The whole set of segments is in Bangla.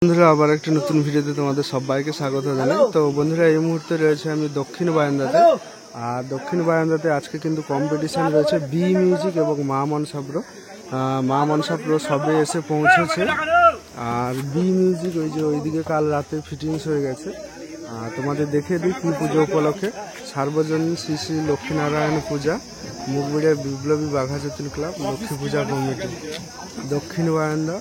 বন্ধুরা আবার একটা নতুন ভিডিওতে তোমাদের সবাইকে স্বাগত জানাই। তো বন্ধুরা এই মুহূর্তে রয়েছে আমি দক্ষিণ বারান্দাতে, আর দক্ষিণ বারান্দাতে আজকে কিন্তু কম্পিটিশন রয়েছে বি মিউজিক এবং মা মনসা প্রো সবে এসে পৌঁছেছে। আর বি মিউজিক ওই যে ওইদিকে কাল রাতে ফিটিংস হয়ে গেছে। আর তোমাদের দেখিয়ে দিই কি পুজো উপলক্ষে সার্বজনীন শ্রী শ্রী লক্ষ্মীনারায়ণ পূজা মুগবিড়িয়া বিপ্লবী বাঘাযতীন ক্লাব লক্ষ্মী পূজা কমিটি দক্ষিণ বারান্দা।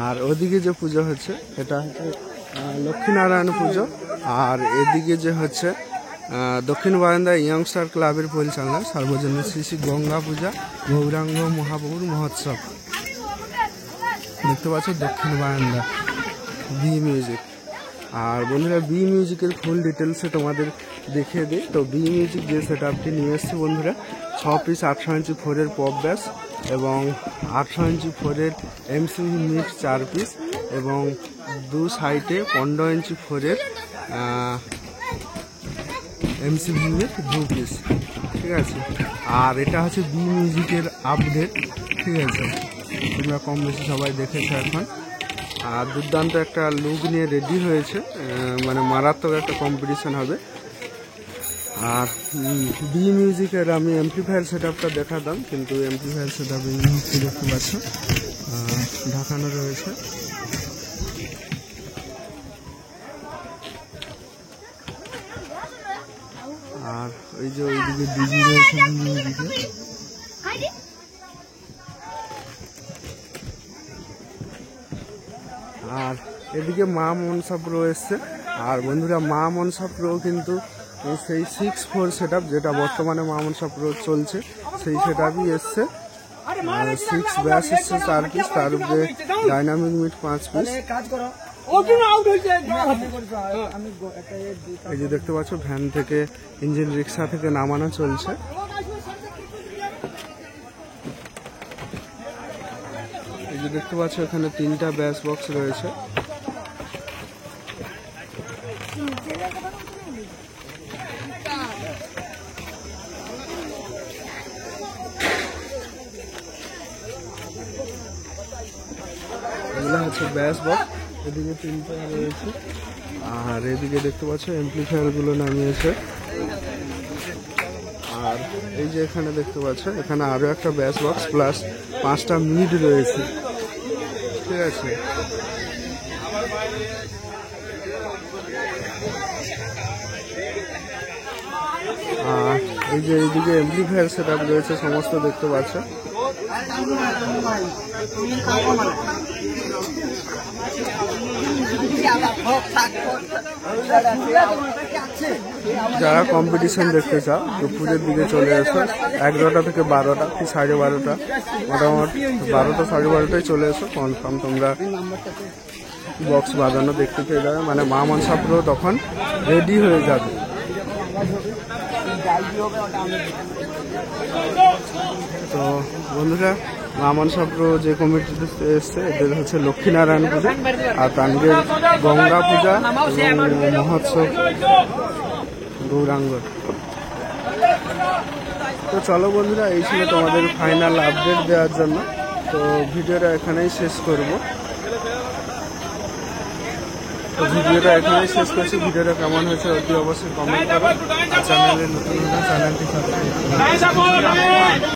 আর ওদিকে যে পুজো হচ্ছে এটা হচ্ছে লক্ষ্মীনারায়ণ পুজো, আর এদিকে যে হচ্ছে দক্ষিণ বারান্দা ইয়ংস্টার ক্লাবের পরিচালনা সার্বজনীন শ্রী শ্রী গঙ্গা পূজা গৌরাঙ্গ মহাপ্রভুর মহোৎসব। দেখতে পাচ্ছ দক্ষিণ বারান্দা বি মিউজিক। আর বন্ধুরা বি মিউজিকের ফুল ডিটেলসে তোমাদের দেখিয়ে দিই। তো বি মিউজিক যে সেট আপটি নিয়ে এসছে বন্ধুরা 6 পিস 800 ইঞ্চি 4-এর পপ ব্যাস এবং 800 ইঞ্চি 4-এর এমসি মিক্স 4 পিস এবং দু সাইডে 15 ইঞ্চি 4-এর এমসি মিক্স 2 পিস, ঠিক আছে। আর এটা হচ্ছে বি মিউজিকের আপডেট, ঠিক আছে। তোমরা কম বেশি সবাই দেখেছো এখন। আর দুর্দান্ত একটা লুক নিয়ে রেডি হয়েছে, মানে মারাত্মক একটা কম্পিটিশন হবে। আর বি মিউজিকের আমি এমপ্লিফায়ার সেট আপটা দেখাতাম, কিন্তু এমপ্লিফায়ার সেট আপ এই মুহূর্তে দেখতে পাচ্ছ ঢাকানো রয়েছে। আর ওই যে ওইদিকে ডিজি রয়েছে বি মিউজিকে। আর এদিকে মা মনসা প্রো এসছে। আর বন্ধুরা মা মনসা প্রো কিন্তু সেই 6-4 সেট আপ যেটা বর্তমানে মা মনসা প্রো চলছে সেই সেট আপই এসছে। 6 ব্যাস এসছে 4 পিস, তার উপরে ডাইনামিক মিট 5 পিস। এই যে দেখতে পাচ্ছ ভ্যান থেকে ইঞ্জিন রিক্সা থেকে নামানো চলছে। এই যে দেখতে পাচ্ছ এখানে 3টা ব্যাস বক্স রয়েছে। এগুলো হচ্ছে ব্যাস বক্স, এদিকে 3টা রয়েছে। আর এদিকে দেখতে পাচ্ছ এমপ্লিফায়ার গুলো নামিয়েছে। আর এই যে এখানে দেখতে পাচ্ছ এখানে আরো একটা ব্যাস বক্স প্লাস 5টা মিড রয়েছে, ঠিক আছে। আর এই যে এইদিকে এমপ্লিফায়ার সেট আপ রয়েছে সমস্ত দেখতে পাচ্ছ। যারা কম্পিটিশন দেখতে চাও দুপুরের দিকে চলে এসো, 11টা থেকে 12টা কি 12:30, মোটামুটি 12টা 12:30টায় চলে এসো। কনফার্ম তোমরা বক্স বাজানো দেখতে পেয়ে যাবে, মানে মা মনসা প্রো তখন রেডি হয়ে যাবে। তো বন্ধুরা মা মনসা প্রো যে কমিটিতে এসছে এদের হচ্ছে লক্ষ্মীনারায়ণ পূজা আর তানগের গঙ্গা পূজা এবং মহোৎসব গৌরাঙ্গ। তো চলো বন্ধুরা এই ছিল তোমাদের ফাইনাল আপডেট দেওয়ার জন্য। তো ভিডিওটা এখানেই শেষ করবো। তো ভিডিওটা এখানেই শেষ করছি। ভিডিওটা কেমন হয়েছে অতি অবশ্যই কমেন্ট করো। আর চ্যানেলের নতুন চ্যানেলটি সাবস্ক্রাইব করো।